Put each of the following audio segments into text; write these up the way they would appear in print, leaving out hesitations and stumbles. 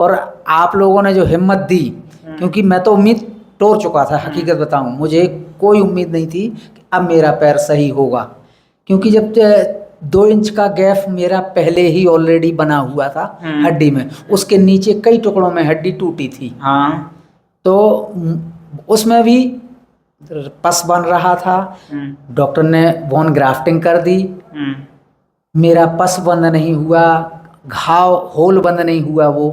और आप लोगों ने जो हिम्मत दी, क्योंकि मैं तो उम्मीद तोड़ चुका था, हकीकत बताऊं, मुझे कोई उम्मीद नहीं थी कि अब मेरा पैर सही होगा, क्योंकि जब 2 इंच का गैप मेरा पहले ही ऑलरेडी बना हुआ था हड्डी में, उसके नीचे कई टुकड़ों में हड्डी टूटी थी। हाँ। तो उसमें भी पस बन रहा था। डॉक्टर ने बोन ग्राफ्टिंग कर दी, मेरा पस बंद नहीं हुआ, घाव होल बंद नहीं हुआ वो।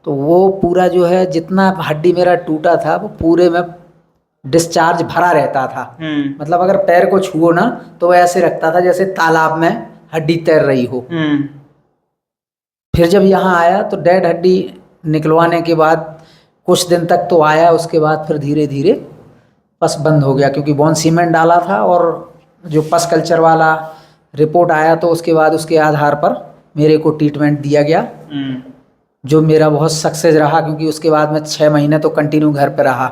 तो वो पूरा जो है जितना हड्डी मेरा टूटा था वो पूरे में डिस्चार्ज भरा रहता था। मतलब अगर पैर को छुओ ना तो वो ऐसे रखता था जैसे तालाब में हड्डी तैर रही हो। फिर जब यहाँ आया तो डेड हड्डी निकलवाने के बाद कुछ दिन तक तो आया, उसके बाद फिर धीरे धीरे पस बंद हो गया, क्योंकि बोन सीमेंट डाला था और जो पस कल्चर वाला रिपोर्ट आया तो उसके बाद उसके आधार पर मेरे को ट्रीटमेंट दिया गया, जो मेरा बहुत सक्सेस रहा, क्योंकि उसके बाद मैं 6 महीने तो कंटिन्यू घर पे रहा।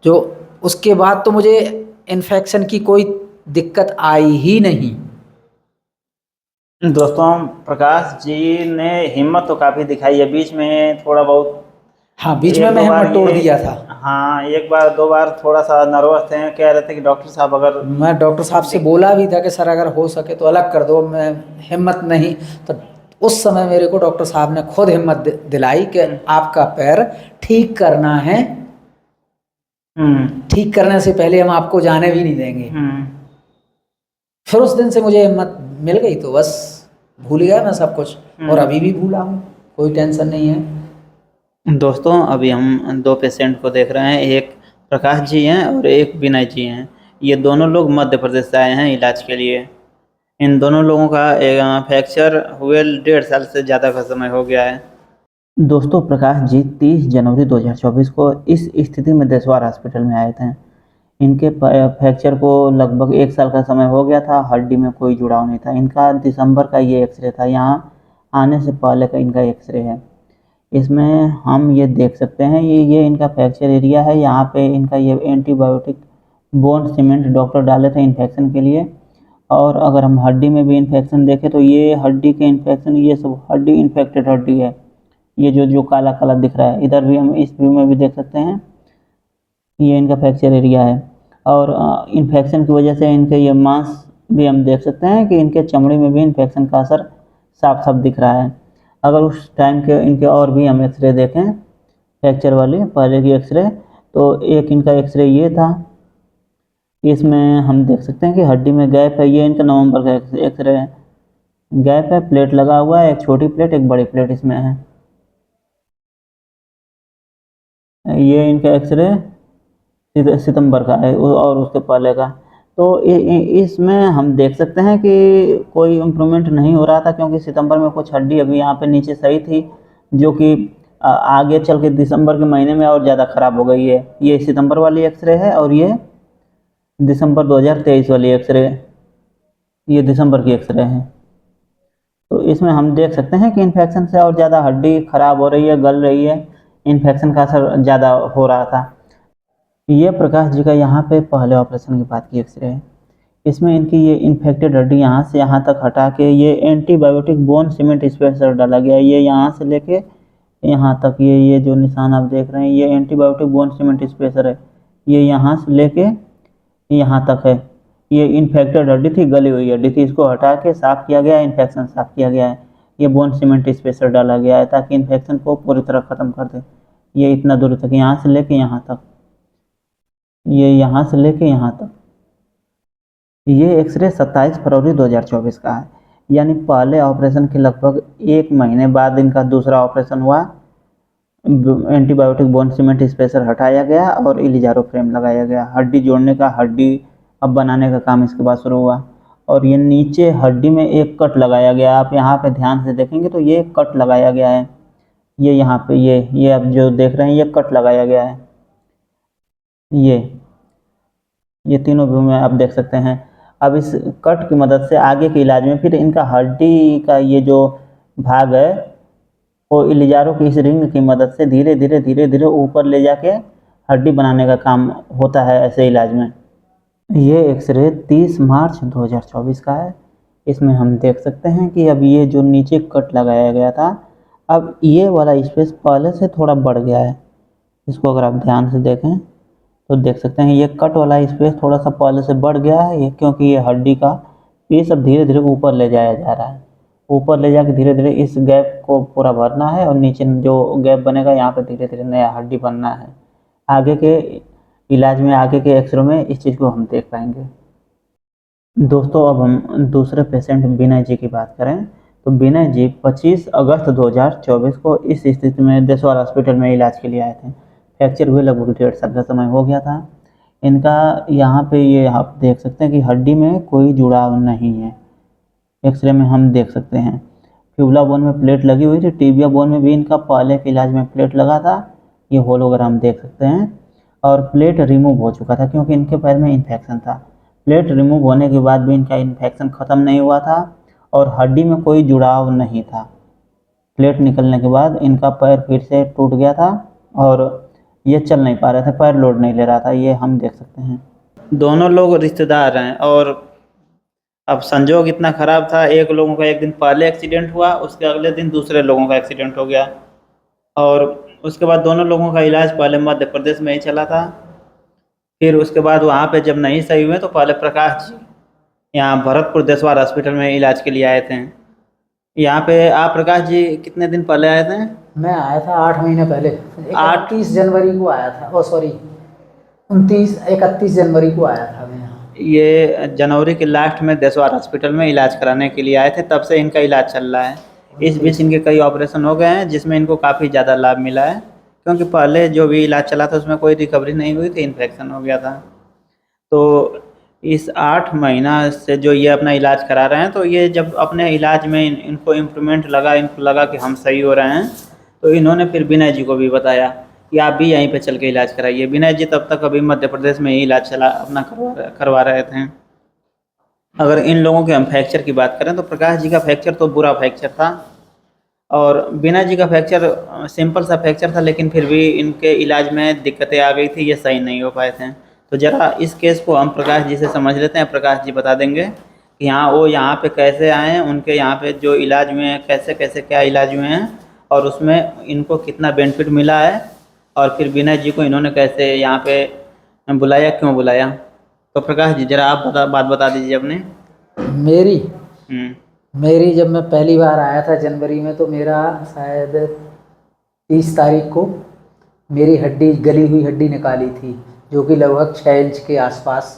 जो उसके बाद तो मुझे इन्फेक्शन की कोई दिक्कत आई ही नहीं। दोस्तों, प्रकाश जी ने हिम्मत तो काफ़ी दिखाई है, बीच में थोड़ा बहुत, हाँ, बीच में मैं हिम्मत तोड़ दिया था। हाँ, 1 बार 2 बार थोड़ा सा नर्वस थे, कह रहे थे कि डॉक्टर साहब अगर, मैं डॉक्टर साहब से बोला भी था कि सर अगर हो सके तो अलग कर दो, मैं हिम्मत नहीं। तो उस समय मेरे को डॉक्टर साहब ने खुद हिम्मत दिलाई कि आपका पैर ठीक करना है, ठीक करने से पहले हम आपको जाने भी नहीं देंगे। फिर उस दिन से मुझे हिम्मत मिल गई, तो बस भूल गया मैं सब कुछ, और अभी भी भूला हूँ, कोई टेंशन नहीं है। दोस्तों, अभी हम 2 पेशेंट को देख रहे हैं, एक प्रकाश जी हैं और एक विनय जी हैं। ये दोनों लोग मध्य प्रदेश से आए हैं इलाज के लिए। इन दोनों लोगों का फ्रैक्चर हुए 1.5 साल से ज़्यादा का समय हो गया है। दोस्तों, प्रकाश जी 30 जनवरी 2024 को इस स्थिति में देशवार हॉस्पिटल में आए थे। इनके फ्रैक्चर को लगभग 1 साल का समय हो गया था, हड्डी में कोई जुड़ाव नहीं था। इनका दिसंबर का ये एक्सरे था, यहाँ आने से पहले का इनका एक्सरे है। इसमें हम ये देख सकते हैं ये इनका फ्रैक्चर एरिया है। यहाँ पे इनका ये एंटीबायोटिक बोन सीमेंट डॉक्टर डाले थे इन्फेक्शन के लिए। और अगर हम हड्डी में भी इन्फेक्शन देखें तो ये हड्डी के इन्फेक्शन, ये सब हड्डी इन्फेक्टेड हड्डी है। ये जो काला काला दिख रहा है, इधर भी हम इस व्यू में भी देख सकते हैं, ये इनका फ्रैक्चर एरिया है। और इन्फेक्शन की वजह से इनके ये मांस भी हम देख सकते हैं कि इनके चमड़ी में भी इन्फेक्शन का असर साफ साफ दिख रहा है। अगर उस टाइम के इनके और भी हम एक्सरे देखें फ्रैक्चर वाले पहले की एक्सरे, तो एक इनका एक्सरे ये था, इसमें हम देख सकते हैं कि हड्डी में गैप है। ये इनका नवंबर का एक्सरे है, गैप है, प्लेट लगा हुआ है, एक छोटी प्लेट एक बड़ी प्लेट इसमें है। ये इनका एक्सरे सितंबर का है और उसके पहले का। तो इसमें हम देख सकते हैं कि कोई इम्प्रूवमेंट नहीं हो रहा था, क्योंकि सितंबर में कुछ हड्डी अभी यहाँ पे नीचे सही थी, जो कि आगे चल के दिसंबर के महीने में और ज़्यादा ख़राब हो गई है। ये सितंबर वाली एक्सरे है और ये दिसंबर 2023 वाली एक्सरे, ये दिसंबर की एक्सरे है। तो इसमें हम देख सकते हैं कि इन्फेक्शन से और ज़्यादा हड्डी ख़राब हो रही है, गल रही है, इन्फेक्शन का असर ज़्यादा हो रहा था। ये प्रकाश जी का यहाँ पे पहले ऑपरेशन के बाद की एक्सरे है। इसमें इनकी ये इन्फेक्टेड हड्डी यहाँ से यहाँ तक हटा के ये एंटीबायोटिक बोन सीमेंट स्पेसर डाला गया है। ये यहाँ से लेके यहाँ तक, ये जो निशान आप देख रहे हैं, ये एंटीबायोटिक बोन सीमेंट स्पेसर है। ये यहाँ से लेके यहाँ तक है। ये इन्फेक्टेड हड्डी थी, गली हुई हड्डी थी, इसको हटा के साफ़ किया गया है, इन्फेक्शन साफ़ किया गया है। ये बोन सीमेंट स्पेसर डाला गया है ताकि इन्फेक्शन को पूरी तरह ख़त्म कर दे। ये इतना दूर तक, यहाँ से लेके यहाँ तक, ये यहाँ से लेके यहाँ तक। ये एक्सरे 27 फरवरी 2024 का है, यानी पहले ऑपरेशन के लगभग 1 महीने बाद इनका दूसरा ऑपरेशन हुआ। एंटीबायोटिक बोन सीमेंट स्पेसर हटाया गया और इलिजारो फ्रेम लगाया गया। हड्डी जोड़ने का, हड्डी अब बनाने का काम इसके बाद शुरू हुआ। और ये नीचे हड्डी में एक कट लगाया गया। आप यहाँ पे ध्यान से देखेंगे तो ये कट लगाया गया है। ये यहाँ पे ये आप जो देख रहे हैं, ये कट लगाया गया है। ये तीनों व्यू में आप देख सकते हैं। अब इस कट की मदद से आगे के इलाज में फिर इनका हड्डी का ये जो भाग है वो इलिजारो की इस रिंग की मदद से धीरे धीरे ऊपर ले जाके हड्डी बनाने का काम होता है ऐसे इलाज में। ये एक्सरे 30 मार्च 2024 का है। इसमें हम देख सकते हैं कि अब ये जो नीचे कट लगाया गया था, अब ये वाला स्पेस पहले से थोड़ा बढ़ गया है, इसको अगर आप ध्यान से देखें तो देख सकते हैं ये कट वाला स्पेस थोड़ा सा पहले से बढ़ गया है, ये क्योंकि ये हड्डी का पीस अब धीरे धीरे ऊपर ले जाया जा रहा है। ऊपर ले जाके धीरे धीरे इस गैप को पूरा भरना है और नीचे जो गैप बनेगा यहाँ पे धीरे धीरे नया हड्डी बनना है। आगे के इलाज में, आगे के एक्सरे में इस चीज़ को हम देख पाएंगे। दोस्तों अब हम दूसरे पेशेंट विनय जी की बात करें तो विनय जी 25 अगस्त 2024 को इस स्थिति में देशवाल हॉस्पिटल में इलाज के लिए आए थे। फ्रैक्चर हुए लगभग 1.5 साल का समय हो गया था। इनका यहाँ पे ये आप देख सकते हैं कि हड्डी में कोई जुड़ाव नहीं है, एक्सरे में हम देख सकते हैं। फ्यूबुला बोन में प्लेट लगी हुई थी, टिबिया बोन में भी इनका पहले के इलाज में प्लेट लगा था, ये होलोग्राम देख सकते हैं। और प्लेट रिमूव हो चुका था क्योंकि इनके पैर में इन्फेक्शन था। प्लेट रिमूव होने के बाद भी इनका इन्फेक्शन ख़त्म नहीं हुआ था और हड्डी में कोई जुड़ाव नहीं था। प्लेट निकलने के बाद इनका पैर फिर से टूट गया था और ये चल नहीं पा रहे थे, पैर लोड नहीं ले रहा था, ये हम देख सकते हैं। दोनों लोग रिश्तेदार हैं और अब संजोग इतना ख़राब था, एक लोगों का एक दिन पहले एक्सीडेंट हुआ, उसके अगले दिन दूसरे लोगों का एक्सीडेंट हो गया और उसके बाद दोनों लोगों का इलाज पहले मध्य प्रदेश में ही चला था। फिर उसके बाद वहाँ पे जब नहीं सही हुए तो पहले प्रकाश जी यहाँ भरतपुर देशवाल हॉस्पिटल में इलाज के लिए आए थे। यहाँ पे आप प्रकाश जी कितने दिन पहले आए थे? मैं आया था 8 महीने पहले, 31 जनवरी को आया था। ओ सॉरी, 31 जनवरी को आया था मैं यहाँ। ये जनवरी के लास्ट में देशवाल हॉस्पिटल में इलाज कराने के लिए आए थे, तब से इनका इलाज चल रहा है। इस बीच इनके कई ऑपरेशन हो गए हैं जिसमें इनको काफ़ी ज़्यादा लाभ मिला है क्योंकि पहले जो भी इलाज चला था उसमें कोई रिकवरी नहीं हुई थी, इन्फेक्शन हो गया था। तो इस 8 महीना से जो ये अपना इलाज करा रहे हैं, तो ये जब अपने इलाज में इनको इम्प्रूवमेंट लगा, इनको लगा कि हम सही हो रहे हैं, तो इन्होंने फिर विनय जी को भी बताया कि आप भी यहीं पे चल के इलाज कराइए। विनय जी तब तक अभी मध्य प्रदेश में ही इलाज चला अपना करवा रहे थे। अगर इन लोगों के हम फ्रैक्चर की बात करें तो प्रकाश जी का फ्रैक्चर तो बुरा फ्रैक्चर था और विनय जी का फ्रैक्चर सिंपल सा फ्रैक्चर था, लेकिन फिर भी इनके इलाज में दिक्कतें आ गई थी, ये सही नहीं हो पाए थे। तो ज़रा इस केस को हम प्रकाश जी से समझ लेते हैं। प्रकाश जी बता देंगे कि वो यहाँ पे कैसे आए हैं, उनके यहाँ पे जो इलाज हुए हैं कैसे कैसे क्या इलाज हुए हैं और उसमें इनको कितना बेनिफिट मिला है और फिर विनय जी को इन्होंने कैसे यहाँ पे बुलाया, क्यों बुलाया। तो प्रकाश जी ज़रा आप बात बता दीजिए अपने। मेरी जब मैं पहली बार आया था जनवरी में, तो मेरा शायद 30 तारीख को मेरी हड्डी, गली हुई हड्डी निकाली थी जो कि लगभग 6 इंच के आसपास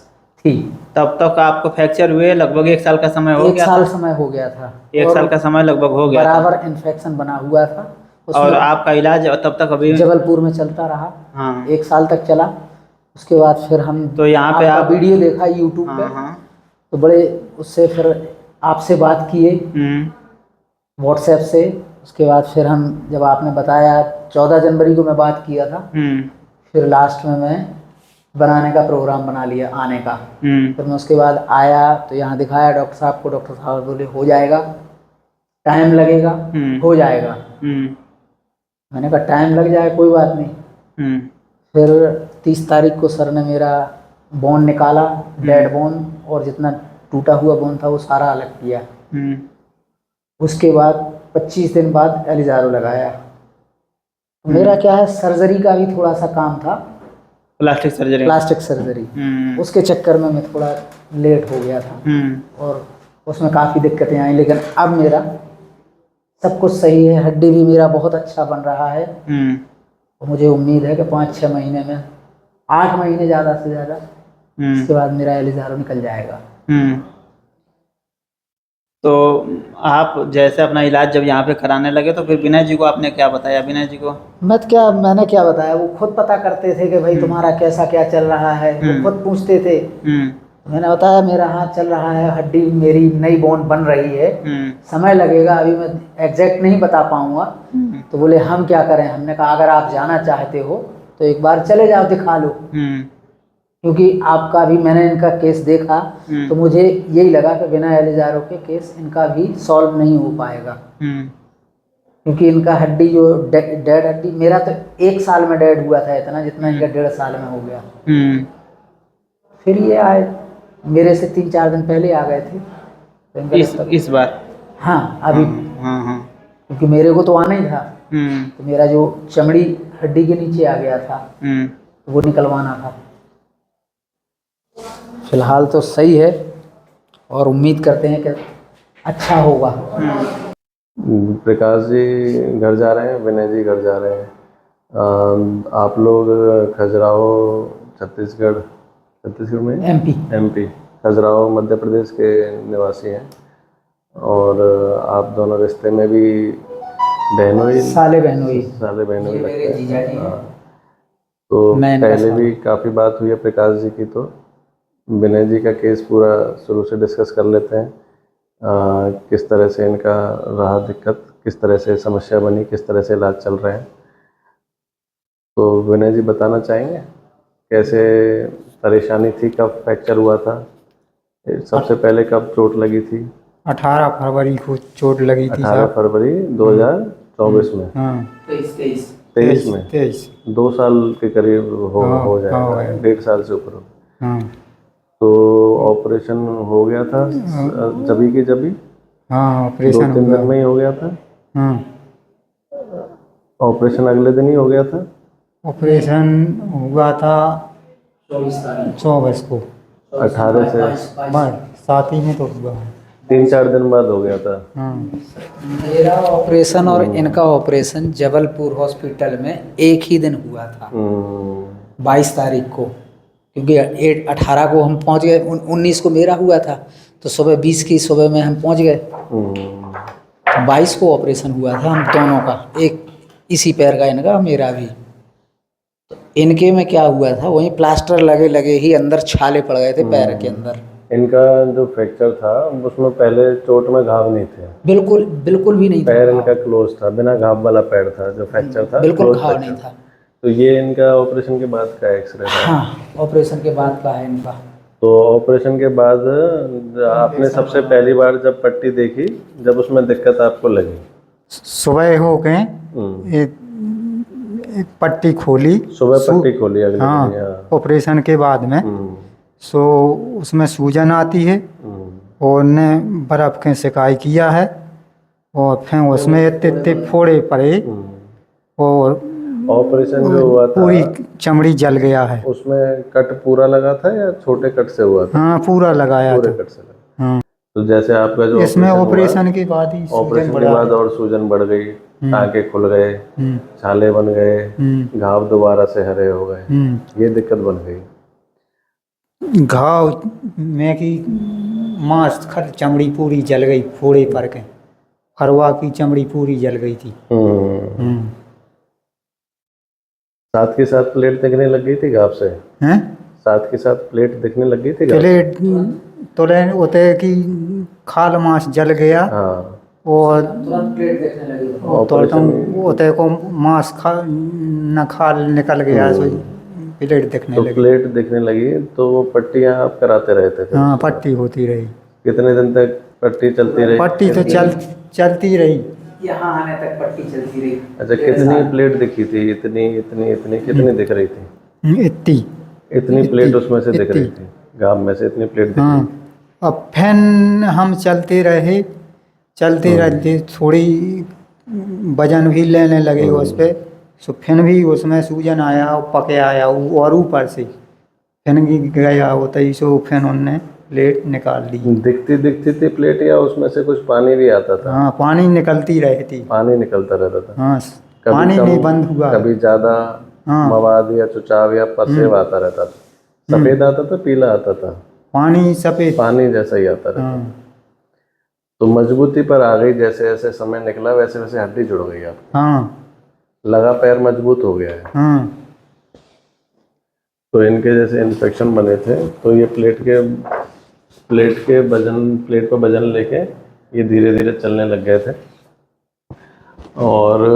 थी। तब तक आपको फ्रैक्चर हुए लगभग 1 साल का समय हो गया? 1 साल समय हो गया था। 1 साल का समय लगभग हो गया, बराबर इन्फेक्शन बना हुआ था और आपका इलाज तब तक अभी जबलपुर में चलता रहा। हाँ, 1 साल तक चला। उसके बाद फिर हम तो यहाँ पे आप वीडियो देखा यूट्यूब पे, तो बड़े उससे फिर आपसे बात किए व्हाट्सएप से। उसके बाद फिर हम, जब आपने बताया 14 जनवरी को मैं बात किया था, फिर लास्ट में मैं बनाने का प्रोग्राम बना लिया आने का। फिर मैं उसके बाद आया तो यहाँ दिखाया डॉक्टर साहब को। डॉक्टर साहब बोले हो जाएगा, टाइम लगेगा, हो जाएगा। मैंने कहा टाइम लग जाए कोई बात नहीं। फिर 30 तारीख को सर ने मेरा बोन निकाला, डेड बोन, और जितना टूटा हुआ बोन था वो सारा अलग किया। उसके बाद 25 दिन बाद एलिजारो लगाया। मेरा क्या है, सर्जरी का भी थोड़ा सा काम था, प्लास्टिक सर्जरी। उसके चक्कर में मैं थोड़ा लेट हो गया था और उसमें काफ़ी दिक्कतें आई, लेकिन अब मेरा सब कुछ सही है। हड्डी भी मेरा बहुत अच्छा बन रहा है और मुझे उम्मीद है कि 5-6 महीने में, 8 महीने ज़्यादा से ज़्यादा, इसके बाद मेरा एलिजारो निकल जाएगा। तो आप जैसे अपना इलाज जब यहाँ पे कराने लगे तो फिर विनय जी को आपने क्या बताया? विनय जी को मैंने क्या बताया, वो खुद पता करते थे कि भाई तुम्हारा कैसा क्या चल रहा है, वो खुद पूछते थे। मैंने बताया मेरा हाथ चल रहा है, हड्डी मेरी नई बोन बन रही है, समय लगेगा, अभी मैं एग्जैक्ट नहीं बता पाऊंगा। तो बोले हम क्या करें। हमने कहा अगर आप जाना चाहते हो तो एक बार चले जाओ, दिखा लो, क्योंकि आपका भी, मैंने इनका केस देखा तो मुझे यही लगा कि बिना एलिजारो के केस इनका भी सॉल्व नहीं हो पाएगा, क्योंकि इनका हड्डी जो डेड हड्डी, मेरा तो 1 साल में डेड हुआ था इतना जितना इनका 1.5 साल में हो गया। फिर ये आए, मेरे से 3-4 दिन पहले आ गए थे इस बार। हाँ अभी, क्योंकि मेरे को तो आना ही था। तो मेरा जो चमड़ी हड्डी के नीचे आ गया था तो वो निकलवाना था। फिलहाल तो सही है और उम्मीद करते हैं कि अच्छा होगा। प्रकाश जी घर जा रहे हैं, विनय जी घर जा रहे हैं। आप लोग खजुराहो छत्तीसगढ़ में एमपी खजुराहो मध्य प्रदेश के निवासी हैं और आप दोनों रिश्ते में भी बहनोई साले बहनोई लगते हैं। हाँ, तो पहले भी काफ़ी बात हुई है प्रकाश जी की, तो विनय जी का केस पूरा शुरू से डिस्कस कर लेते हैं। किस तरह से इनका रहा दिक्कत, किस तरह से समस्या बनी, किस तरह से इलाज चल रहे हैं। तो विनय जी बताना चाहेंगे कैसे परेशानी थी, कब फ्रैक्चर हुआ था, सबसे पहले कब चोट लगी थी? 18 फरवरी को चोट लगी थी 18 फरवरी 2024 में। हाँ 23 में 2 साल के करीब हो जाएगा, 1.5 साल से ऊपर। हाँ तो ऑपरेशन हो गया था जभी? हाँ ऑपरेशन 2-3 दिन में ही हो गया था? हाँ ऑपरेशन अगले दिन ही हो गया था? ऑपरेशन हुआ था 24 को, 18 से साथ ही में तो हुआ। 3-4 दिन बाद हो गया था। हाँ मेरा ऑपरेशन और इनका ऑपरेशन जबलपुर हॉस्पिटल में एक ही दिन हुआ था, 22 तारीख को, क्योंकि 18 को हम पहुंच गए, 19 को मेरा हुआ था तो सुबह 20 की सुबह में हम पहुंच गए। 22 को ऑपरेशन हुआ था हम दोनों का, एक इसी पैर का इनका, मेरा भी। तो इनके में क्या हुआ था, वहीं प्लास्टर लगे ही अंदर छाले पड़ गए थे पैर के अंदर। इनका जो फ्रैक्चर था उसमें पहले चोट में घाव नहीं थे? बिल्कुल भी नहीं था। पैर इनका क्लोज था, बिना घाव वाला पैर था जो फ्रैक्चर था, बिल्कुल घाव नहीं था। तो ये इनका ऑपरेशन के बाद का एक्सरे था? हाँ ऑपरेशन के बाद का है इनका। तो ऑपरेशन के बाद आपने सबसे पहली बार जब पट्टी देखी, जब उसमें दिक्कत आपको लगी? सुबह हो गए एक पट्टी खोली, सुबह पट्टी खोली अगले दिन? हाँ ऑपरेशन के बाद में सो उसमें सूजन आती है और ने बर्फ़ के सिकाई किया है और फिर उसमें इतने फोड़े पड़े और ऑपरेशन जो हुआ था पूरी चमड़ी जल गया है। उसमें कट पूरा लगा था या छोटे कट से हुआ था? हाँ पूरा लगाया पूरे था। कट से लगा। हाँ तो जैसे आपका जो इसमें ऑपरेशन के बाद ही ऑपरेशन के बाद और सूजन बढ़ गई, टाँके खुल गए, छाले बन गए, घाव दोबारा से हरे हो गए, ये दिक्कत बन गई। घाव में की मांस खर चमड़ी पूरी जल गई, फोड़े पर के फरवा की चमड़ी पूरी जल गई थी। साथ के साथ प्लेट दिखने लग गई थी घाव से? हैं? साथ के साथ प्लेट दिखने लग गई थी घाव? प्लेट तो होते कि खाल मांस जल गया। हाँ। और प्लेट देखने लगी होते को मांस न खाल निकल गया, सो प्लेट दिखने लगी। प्लेट दिखने लगी तो वो पट्टियाँ आप कराते रहते थे? हाँ पट्टी होती रही। कितने दिन तक पट्टी चलती रही? पट्टी तो चलती रही, यहाँ आने तक पट्टी चलती रही। अच्छा, कितनी प्लेट दिखी थी? इतनी कितनी दिख रही थी? इतनी प्लेट उसमें से दिख रही थी, घाव में से इतनी प्लेट दिख रही थी। अब फैन हम चलते रहे थोड़ी वजन भी लेने लगे उस पर, सो फिर भी उसमें सूजन आया और पके आया और ऊपर से फिर गया होता ही, सो फिर उनने प्लेट निकाल ली। दिखती थी प्लेट या उसमें से कुछ पानी भी आता था? हाँ पानी निकलती रहती, पानी निकलता रहता था। हाँ पानी नहीं बंद हुआ। कभी ज्यादा मवाद या चुचाव या पसेव आता रहता था? सफेद आता था, पीला आता था? पानी सफेद, पानी जैसा ही आता रहता। तो मजबूती पर आ गई, जैसे जैसे समय निकला वैसे वैसे हड्डी जुड़ गई आपकी? हाँ लगा पैर मजबूत हो गया है। हाँ। तो इनके जैसे इन्फेक्शन बने थे तो ये प्लेट पर वजन लेके ये धीरे धीरे चलने लग गए थे और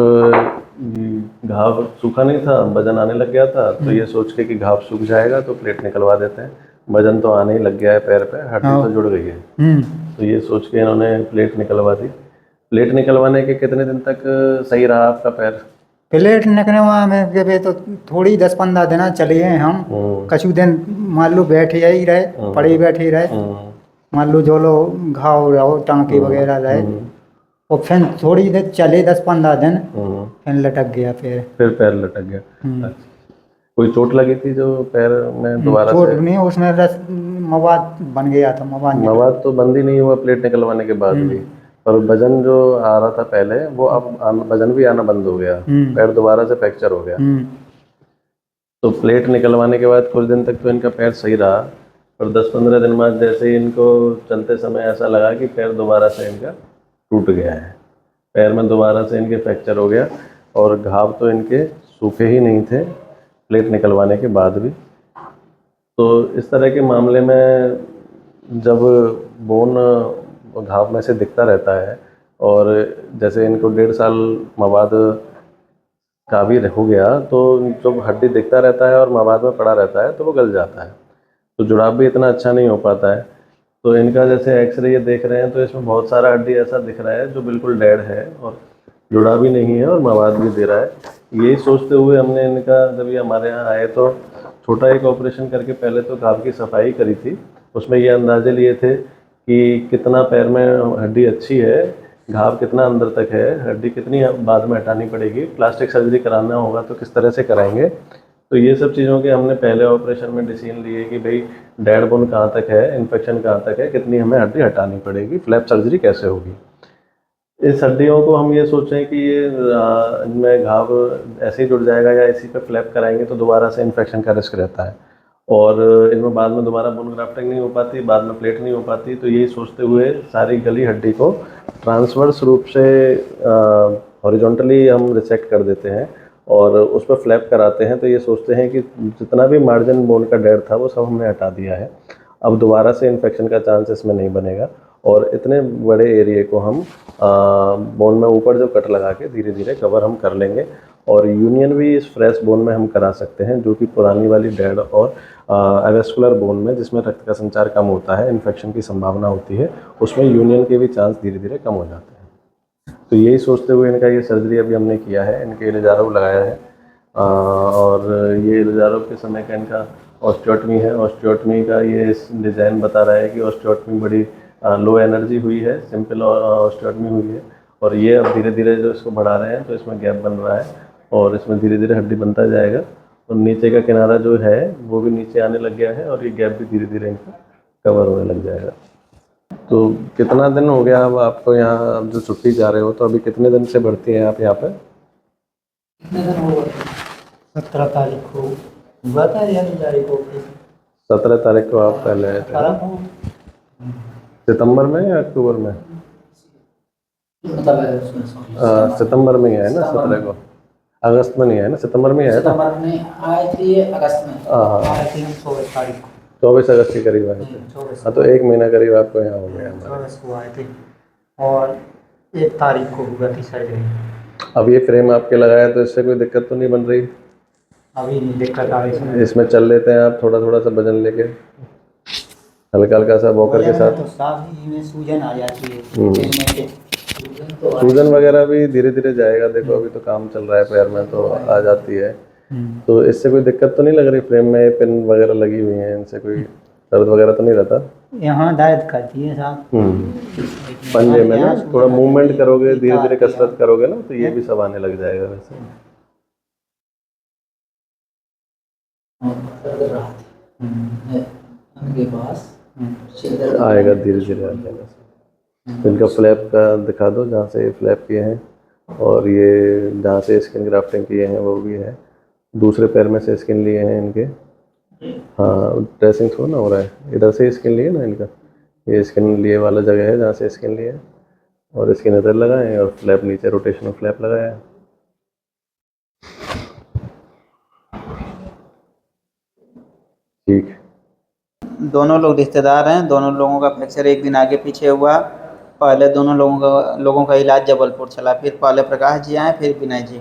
घाव सूखा नहीं था, वजन आने लग गया था। तो ये सोच के कि घाव सूख जाएगा तो प्लेट निकलवा देते हैं, वजन तो आने ही लग गया है पैर पे, हड्डी तो जुड़ गई है। तो ये सोच के इन्होंने प्लेट निकलवा दी। प्लेट निकलवाने के कितने दिन तक सही रहा आपका पैर? प्लेट निकलवा में तो थोड़ी 10-15 दिन चले हैं हम, कछु दिन मान लो बैठे ही रहे, पड़े बैठे रहे, मान लो जो लो घाव रहो टाँके वगैरह रहे, और फिर थोड़ी देर चले 10-15 दिन, फिर लटक गया पैर। फिर पैर लटक गया। अच्छा। कोई चोट लगी थी जो पैर में दोबारा चोट से? नहीं, उसमें मवाद बन गया था, मवाद तो बंद ही नहीं हुआ प्लेट निकलवाने के बाद भी, पर वजन जो आ रहा था पहले वो अब वजन भी आना बंद हो गया, पैर दोबारा से फ्रैक्चर हो गया। तो प्लेट निकलवाने के बाद कुछ दिन तक तो इनका पैर सही रहा, और 10-15 दिन बाद जैसे ही इनको चलते समय ऐसा लगा कि पैर दोबारा से इनका टूट गया है, पैर में दोबारा से इनके फ्रैक्चर हो गया, और घाव तो इनके सूखे ही नहीं थे प्लेट निकलवाने के बाद भी। तो इस तरह के मामले में जब बोन घाव में से दिखता रहता है, और जैसे इनको 1.5 साल मवाद का भी हो गया, तो जब हड्डी दिखता रहता है और मवाद में पड़ा रहता है तो वो गल जाता है, तो जुड़ाव भी इतना अच्छा नहीं हो पाता है। तो इनका जैसे एक्सरे ये देख रहे हैं तो इसमें बहुत सारा हड्डी ऐसा दिख रहा है जो बिल्कुल डेड है और जुड़ा भी नहीं है और मवाद भी दे रहा है। यही सोचते हुए हमने इनका, जब ये हमारे यहाँ आए तो छोटा एक ऑपरेशन करके पहले तो घाव की सफाई करी थी। उसमें ये अंदाजे लिए थे कि कितना पैर में हड्डी अच्छी है, घाव कितना अंदर तक है, हड्डी कितनी बाद में हटानी पड़ेगी, प्लास्टिक सर्जरी कराना होगा तो किस तरह से कराएंगे। तो ये सब चीज़ों के हमने पहले ऑपरेशन में डिसीजन लिए कि भाई डेड बोन कहाँ तक है, इन्फेक्शन कहाँ तक है, कितनी हमें हड्डी हटानी पड़ेगी, फ्लैप सर्जरी कैसे होगी। इस हड्डियों को हम ये सोचें कि ये इनमें घाव ऐसे ही जुड़ जाएगा या इसी पे फ्लैप कराएंगे तो दोबारा से इन्फेक्शन का रिस्क रहता है, और इनमें बाद में दोबारा बोन ग्राफ्टिंग नहीं हो पाती, बाद में प्लेट नहीं हो पाती। तो यही सोचते हुए सारी गली हड्डी को ट्रांसवर्स रूप से हॉरिजॉन्टली हम रिसेक्ट कर देते हैं और उस पर फ्लैप कराते हैं। तो ये सोचते हैं कि जितना भी मार्जिन बोन का डेड था वो सब हमने हटा दिया है, अब दोबारा से इन्फेक्शन का चांस इसमें नहीं बनेगा, और इतने बड़े एरिया को हम बोन में ऊपर जो कट लगा के धीरे धीरे कवर हम कर लेंगे, और यूनियन भी इस फ्रेश बोन में हम करा सकते हैं, जो कि पुरानी वाली डेड और एवेस्कुलर बोन में जिसमें रक्त का संचार कम होता है, इन्फेक्शन की संभावना होती है, उसमें यूनियन के भी चांस धीरे धीरे कम हो जाते हैं। तो यही सोचते हुए इनका ये सर्जरी अभी हमने किया है, इनके इलिजारो लगाया है, और ये इलिजारो के समय का इनका ऑस्टियोटमी है। ऑस्टियोटमी का ये डिज़ाइन बता रहा है कि ऑस्टियोटमी बड़ी लो एनर्जी हुई है, सिंपल ऑस्टियोटमी हुई है, और ये अब धीरे धीरे जो इसको बढ़ा रहे हैं तो इसमें गैप बन रहा है और इसमें धीरे धीरे हड्डी बनता जाएगा, और नीचे का किनारा जो है वो भी नीचे आने लग गया है, और ये गैप भी धीरे धीरे इनका कवर होने लग जाएगा। तो कितना दिन हो गया अब आपको यहाँ, अब जो छुट्टी जा रहे हो तो अभी कितने दिन से भर्ती हैं आप यहाँ पे? 17 तारीख को हुआ था या 17 तारीख को आप पहले आए थे, सितंबर में या अक्टूबर में? सितंबर में ही है ना, 17 को, अगस्त में नहीं है ना, सितंबर में है। सितंबर में आए थे, अगस्त में हाँ, 24 तारीख को, 24 अगस्त के करीब आए थे। हाँ, तो 1 महीना करीब आपको यहाँ हो गया। 24 को आए थे और 1 तारीख को हुआ थी सर्जरी। अब ये फ्रेम आपके लगाया तो इससे कोई दिक्कत तो नहीं बन रही? अभी नहीं दिक्कत आ रही। इसमें चल लेते हैं आप थोड़ा थोड़ा सा वजन लेके, हल्का हल्का सा वॉकर के साथ? तो साथ ही में सूजन आ जाती है, सूजन वगैरह भी धीरे धीरे जाएगा, देखो अभी तो काम चल रहा है पैर में तो आ जाती है। तो इससे कोई दिक्कत तो नहीं लग रही? फ्रेम में पिन वगैरह लगी हुई है, इनसे कोई दर्द वगैरह तो नहीं रहता? यहाँ दर्द करती है साहब, पंजे में ना, थोड़ा मूवमेंट करोगे, धीरे धीरे कसरत करोगे ना तो ये भी सब आने लग जाएगा वैसे। उनके पास आएगा, धीरे धीरे आ जाएगा। इनका फ्लैप का दिखा दो, जहाँ से फ्लैप किए हैं, और ये जहाँ से स्किन ग्राफ्टिंग किए हैं वो भी है, दूसरे पैर में से स्किन लिए हैं इनके। हाँ, ड्रेसिंग थोड़ा ना हो रहा है, इधर से स्किन लिए ना इनका, ये स्किन लिए वाला जगह है जहाँ से स्किन लिए है, और स्किन इधर लगाए और फ्लैप नीचे रोटेशनल फ्लैप लगाया है। ठीक, दोनों लोग रिश्तेदार हैं, दोनों लोगों का फ्रैक्चर एक दिन आगे पीछे हुआ। पहले दोनों लोगों का इलाज जबलपुर चला, फिर पहले प्रकाश जी आए, फिर विनय जी।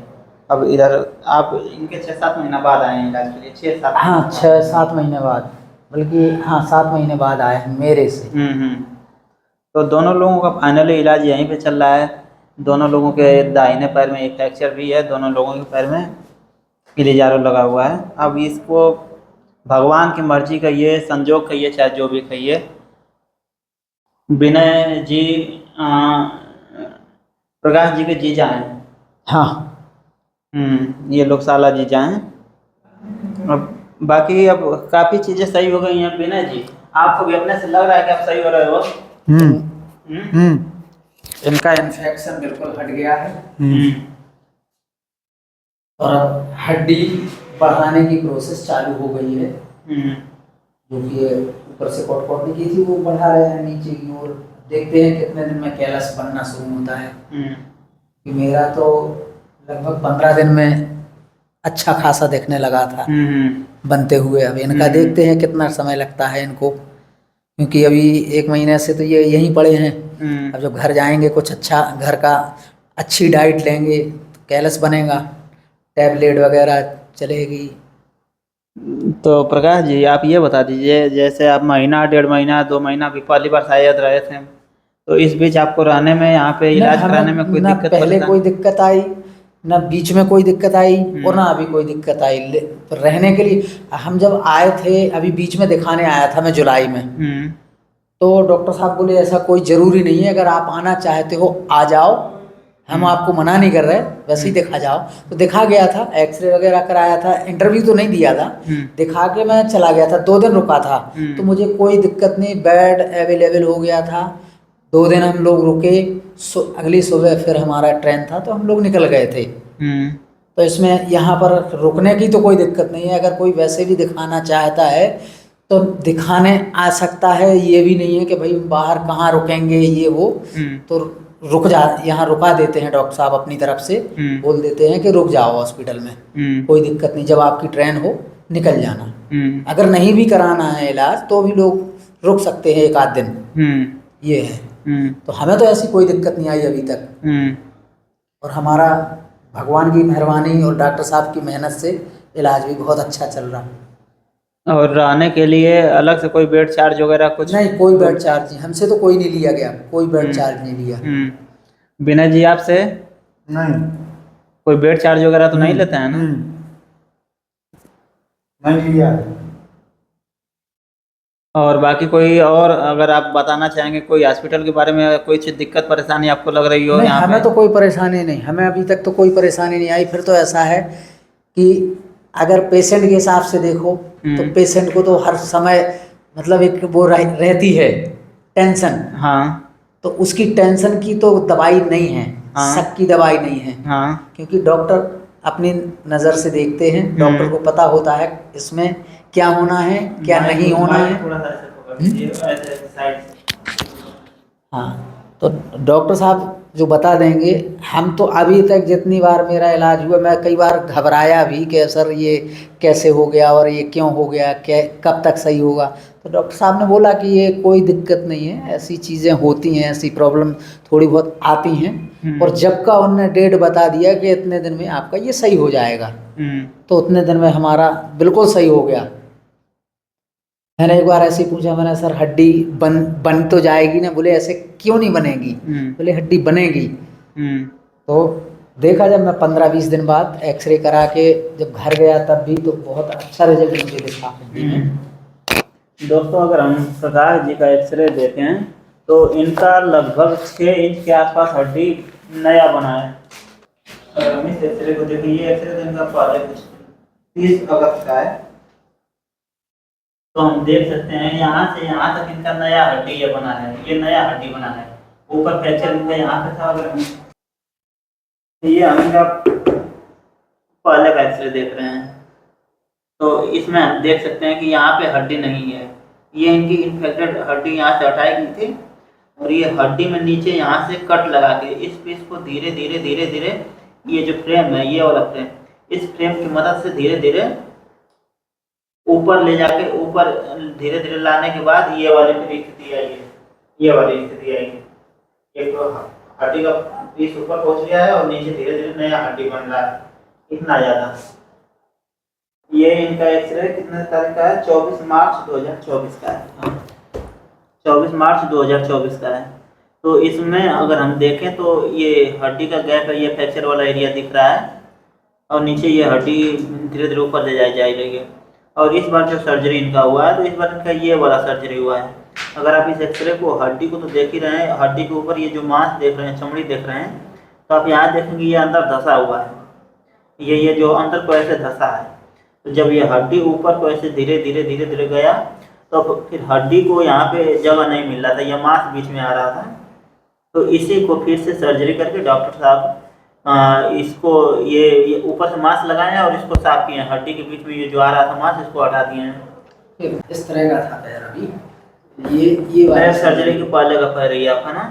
अब इधर आप इनके 6-7 महीना बाद आए हैं इलाज के लिए? 6-7 हाँ, 6-7 महीने बाद, बल्कि हाँ 7 महीने बाद आए हैं मेरे से। तो दोनों लोगों का फाइनली इलाज यहीं पे चल रहा है। दोनों लोगों के दाहिने पैर में एक फ्रैक्चर भी है, दोनों लोगों के पैर में इलिजारो लगा हुआ है। अब इसको भगवान की मर्जी कहिए, संजोग कहिए, चाहे जो भी कहिए, विनय जी प्रकाश जी के जीजा हैं। हाँ। ये लोग साला जीजा हैं। अब बाकी अब काफ़ी चीज़ें सही हो गई हैं विनय जी, आपको भी अपने से लग रहा है कि आप सही हो रहे हो? हम्म इनका इन्फेक्शन बिल्कुल हट गया है हम्म और अब हड्डी बढ़ाने की प्रोसेस चालू हो गई है, हम्म जो कि ऊपर से कॉटनी की थी वो बढ़ा रहे हैं नीचे की ओर। देखते हैं कितने दिन में कैलस बनना शुरू होता है। कि मेरा तो लगभग 15 दिन में अच्छा खासा दिखने लगा था बनते हुए। अब इनका देखते हैं कितना समय लगता है इनको, क्योंकि अभी 1 महीने से तो ये यहीं पड़े हैं। अब जब घर जाएंगे कुछ अच्छा घर का अच्छी डाइट लेंगे तो कैलस बनेगा, टैबलेट वगैरह चलेगी। तो प्रकाश जी आप ये बता दीजिए, जैसे आप महीना 1.5 महीना 2 महीना भी पहली बार शायद रहे थे, तो इस बीच आपको रहने में यहाँ पे इलाज कराने में कोई ना दिक्कत पहले कोई दिक्कत आई, ना बीच में कोई दिक्कत आई और ना अभी कोई दिक्कत आई। रहने के लिए हम जब आए थे, अभी बीच में दिखाने आया था मैं जुलाई में, तो डॉक्टर साहब बोले ऐसा कोई ज़रूरी नहीं है, अगर आप आना चाहते हो आ जाओ, हम आपको मना नहीं कर रहे, वैसे ही दिखा जाओ। तो दिखा गया था, एक्सरे वगैरह कराया था, इंटरव्यू तो नहीं दिया था, दिखा के मैं चला गया था। 2 दिन रुका था तो मुझे कोई दिक्कत नहीं, बेड अवेलेबल हो गया था। 2 दिन हम लोग रुके, अगली सुबह फिर हमारा ट्रेन था तो हम लोग निकल गए थे। तो इसमें यहाँ पर रुकने की तो कोई दिक्कत नहीं है। अगर कोई वैसे भी दिखाना चाहता है तो दिखाने आ सकता है, ये भी नहीं है कि भाई बाहर कहाँ रुकेंगे ये वो। तो रुक जा, यहाँ रुका देते हैं डॉक्टर साहब अपनी तरफ से, बोल देते हैं कि रुक जाओ हॉस्पिटल में, कोई दिक्कत नहीं, जब आपकी ट्रेन हो निकल जाना। अगर नहीं भी कराना है इलाज तो भी लोग रुक सकते हैं 1 आध दिन, ये है। तो हमें तो ऐसी कोई दिक्कत नहीं आई अभी तक, और हमारा भगवान की मेहरबानी और डॉक्टर साहब की मेहनत से इलाज भी बहुत अच्छा चल रहा। और रहने के लिए अलग से कोई बेड चार्ज वगैरह कुछ? नहीं, कोई बेड चार्ज नहीं, हमसे तो कोई नहीं लिया गया, कोई बेड चार्ज नहीं लिया। विनय जी आपसे नहीं कोई बेड चार्ज वगैरह तो नहीं लेते हैं ना? नहीं लिया है। और बाकी कोई और अगर आप बताना चाहेंगे कोई हॉस्पिटल के बारे में, कोई चीज़ दिक्कत परेशानी आपको लग रही हो नहीं, यहाँ हमें पे? तो कोई परेशानी नहीं, हमें अभी तक तो कोई परेशानी नहीं आई। फिर तो ऐसा है कि अगर पेशेंट के हिसाब से देखो तो पेशेंट को तो हर समय मतलब एक वो रहती है टेंशन। हाँ तो उसकी टेंशन की तो दवाई नहीं है, शक की दवाई नहीं है। क्योंकि डॉक्टर अपनी नज़र से देखते हैं, डॉक्टर को पता होता है इसमें क्या होना है क्या नहीं होना है। थोड़ा सा ऐसे पकड़ लीजिए, ऐसे साइड से। हाँ, तो डॉक्टर साहब जो बता देंगे। हम तो अभी तक जितनी बार मेरा इलाज हुआ, मैं कई बार घबराया भी कि सर ये कैसे हो गया और ये क्यों हो गया, क्या कब तक सही होगा। तो डॉक्टर साहब ने बोला कि ये कोई दिक्कत नहीं है, ऐसी चीज़ें होती हैं, ऐसी प्रॉब्लम थोड़ी बहुत आती हैं। और जब का उन्होंने डेट बता दिया कि इतने दिन में आपका ये सही हो जाएगा, तो उतने दिन में हमारा बिल्कुल सही हो गया। मैंने एक बार ऐसे ही पूछा, मैंने सर हड्डी बन तो जाएगी ना? बोले ऐसे क्यों नहीं बनेगी? बोले हड्डी बनेगी। तो देखा जब मैं 15-20 दिन बाद एक्सरे करा के जब घर गया तब भी तो बहुत अच्छा रिजल्ट मुझे दिखा हड्डी में। दोस्तों अगर हम प्रकाश जी का एक्सरे देखें तो इनका लगभग 6 इंच के आसपास हड्डी नया बना है। अगर हम इस एक्सरे को देखें, ये एक्सरे तो इनका पहले 30 अगस्त का है, तो हम देख सकते हैं यहाँ से यहाँ तक इनका नया हड्डी ये बना है, ये नया हड्डी बना है। ऊपर फ्रैक्चर इनका यहाँ पे था। अगर हम ये हम इनका पहले का एक्सरे देख रहे हैं तो इसमें हम देख सकते हैं कि यहाँ पे हड्डी नहीं है, ये इनकी इन्फेक्टेड हड्डी यहाँ से हटाई गई थी और ये हड्डी में नीचे यहाँ से कट लगा के इस पीस को धीरे धीरे धीरे धीरे, ये जो फ्रेम है ये वाला फ्रेम, इस फ्रेम की मदद से धीरे धीरे ऊपर ले जाके ऊपर धीरे धीरे लाने के बाद ये वाली फिर स्थिति आई है, ये वाली स्थिति आई है। एक तो हड्डी का पीस ऊपर पहुंच गया है और नीचे धीरे धीरे नया हड्डी बन रहा है, इतना ज्यादा। ये इनका एक्सरे कितने तारीख का है? 24 मार्च 2024 का है। 24 मार्च 2024 का है। तो इसमें अगर हम देखें तो ये हड्डी का गैप है, ये फ्रैक्चर वाला एरिया दिख रहा है और नीचे ये हड्डी धीरे धीरे ऊपर ले जा रही है। और इस बार जो सर्जरी इनका हुआ है तो इस बार इनका ये वाला सर्जरी हुआ है। अगर आप इस एक्सरे को हड्डी को तो देख ही रहे हैं, हड्डी के ऊपर ये जो मांस देख रहे हैं, चमड़ी देख रहे हैं, तो आप यहाँ देखेंगे ये अंदर धंसा हुआ है, ये जो अंदर को ऐसे धंसा है। तो जब ये हड्डी ऊपर को ऐसे धीरे धीरे गया तो फिर हड्डी को यहाँ पे जगह नहीं मिल रहा था, यह मांस बीच में आ रहा था। तो इसी को फिर से सर्जरी करके डॉक्टर साहब इसको ये ऊपर से मांस लगाए हैं और इसको साफ किए हैं। हड्डी के बीच में ये जो आ रहा था मांस, इसको हटा दिए हैं। इस तरह का था पैर अभी, ये पैर सर्जरी के पहले का पैर है आपका ना?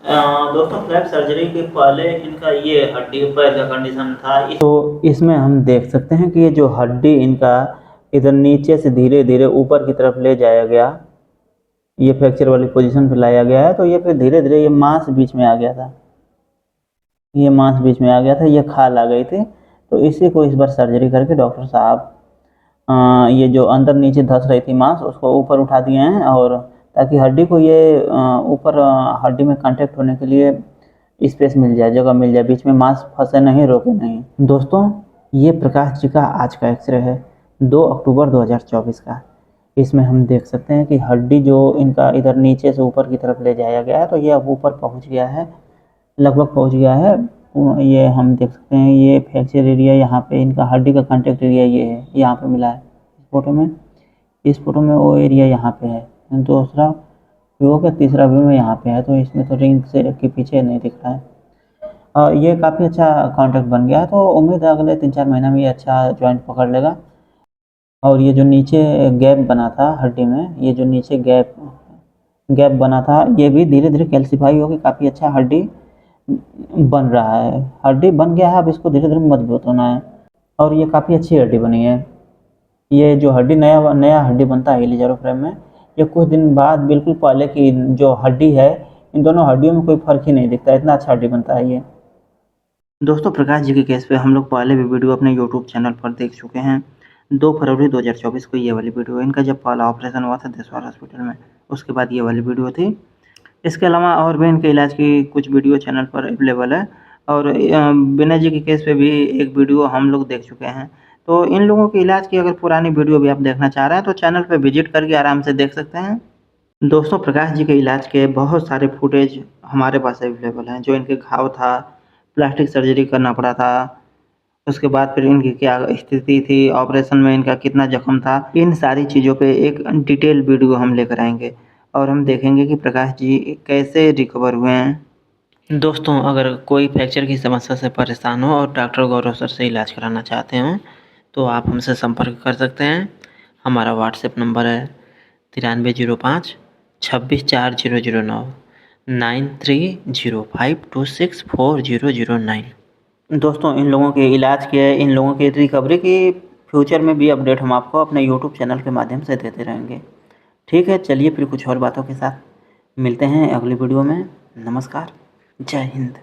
हाँ दोस्तों फ्लैप सर्जरी के पहले इनका ये हड्डी के पैर का कंडीशन था। तो इसमें हम देख सकते हैं कि ये जो हड्डी इनका इधर नीचे से धीरे धीरे ऊपर की तरफ ले जाया गया, ये फ्रैक्चर वाली पोजीशन पे लाया गया है। तो ये फिर धीरे धीरे ये मांस बीच में आ गया था, ये मांस बीच में आ गया था, ये खाल आ गई थी। तो इसी को इस बार सर्जरी करके डॉक्टर साहब ये जो अंदर नीचे धंस रही थी मांस, उसको ऊपर उठा दिए हैं, और ताकि हड्डी को ये ऊपर हड्डी में कांटेक्ट होने के लिए स्पेस मिल जाए, जगह मिल जाए, बीच में मांस फंसे नहीं, रोके नहीं। दोस्तों ये प्रकाश जी का आज का एक्सरे है 2 अक्टूबर 2024 का। इसमें हम देख सकते हैं कि हड्डी जो इनका इधर नीचे से ऊपर की तरफ ले जाया गया है, तो ये अब ऊपर पहुंच गया है, लगभग पहुंच गया है। ये हम देख सकते हैं ये फ्रैक्चर एरिया, यहाँ पे इनका हड्डी का कांटेक्ट एरिया ये है, यहाँ पे मिला है इस फोटो में। इस फोटो में वो एरिया यहाँ पे है, दूसरा व्यू का तीसरा व्यू में यहाँ पे है। तो इसमें तो रिंग से के पीछे नहीं दिख रहा है। और ये काफ़ी अच्छा कांटेक्ट बन गया है, तो उम्मीद है अगले 3-4 महीना में ये अच्छा जॉइंट पकड़ लेगा। और ये जो नीचे गैप बना था हड्डी में, ये जो नीचे गैप बना था, ये भी धीरे धीरे कैल्सीफाई होकर काफ़ी अच्छा हड्डी बन रहा है। हड्डी बन गया है, अब इसको धीरे धीरे मजबूत होना है, और ये काफ़ी अच्छी हड्डी बनी है। ये जो हड्डी नया हड्डी बनता है इलिजारो फ्रेम में, ये कुछ दिन बाद बिल्कुल पहले की जो हड्डी है, इन दोनों हड्डियों में कोई फ़र्क ही नहीं दिखता, इतना अच्छा हड्डी बनता है ये। दोस्तों प्रकाश जी के केस पे हम लोग पहले भी वीडियो अपने यूट्यूब चैनल पर देख चुके हैं। 2 फरवरी 2024 को ये वाली वीडियो, इनका जब पहला ऑपरेशन हुआ था देशवार हॉस्पिटल में, उसके बाद ये वाली वीडियो थी। इसके अलावा और भी इनके इलाज की कुछ वीडियो चैनल पर अवेलेबल है, और विनय जी के केस पे भी एक वीडियो हम लोग देख चुके हैं। तो इन लोगों के इलाज की अगर पुरानी वीडियो भी आप देखना चाह रहे हैं तो चैनल पे विजिट करके आराम से देख सकते हैं। दोस्तों प्रकाश जी के इलाज के बहुत सारे फुटेज हमारे पास अवेलेबल हैं, जो इनके घाव था, प्लास्टिक सर्जरी करना पड़ा था, उसके बाद फिर इनकी क्या स्थिति थी, ऑपरेशन में इनका कितना जख्म था, इन सारी चीज़ों पे एक डिटेल वीडियो हम लेकर आएंगे, और हम देखेंगे कि प्रकाश जी कैसे रिकवर हुए हैं। दोस्तों अगर कोई फ्रैक्चर की समस्या से परेशान हो और डॉक्टर गौरव सर से इलाज कराना चाहते हो, तो आप हमसे संपर्क कर सकते हैं। हमारा व्हाट्सएप नंबर है 9305 264 009 9305264009। दोस्तों इन लोगों के इलाज के, इन लोगों की रिकवरी की फ्यूचर में भी अपडेट हम आपको अपने यूट्यूब चैनल के माध्यम से देते रहेंगे। ठीक है, चलिए फिर कुछ और बातों के साथ मिलते हैं अगली वीडियो में। नमस्कार, जय हिंद।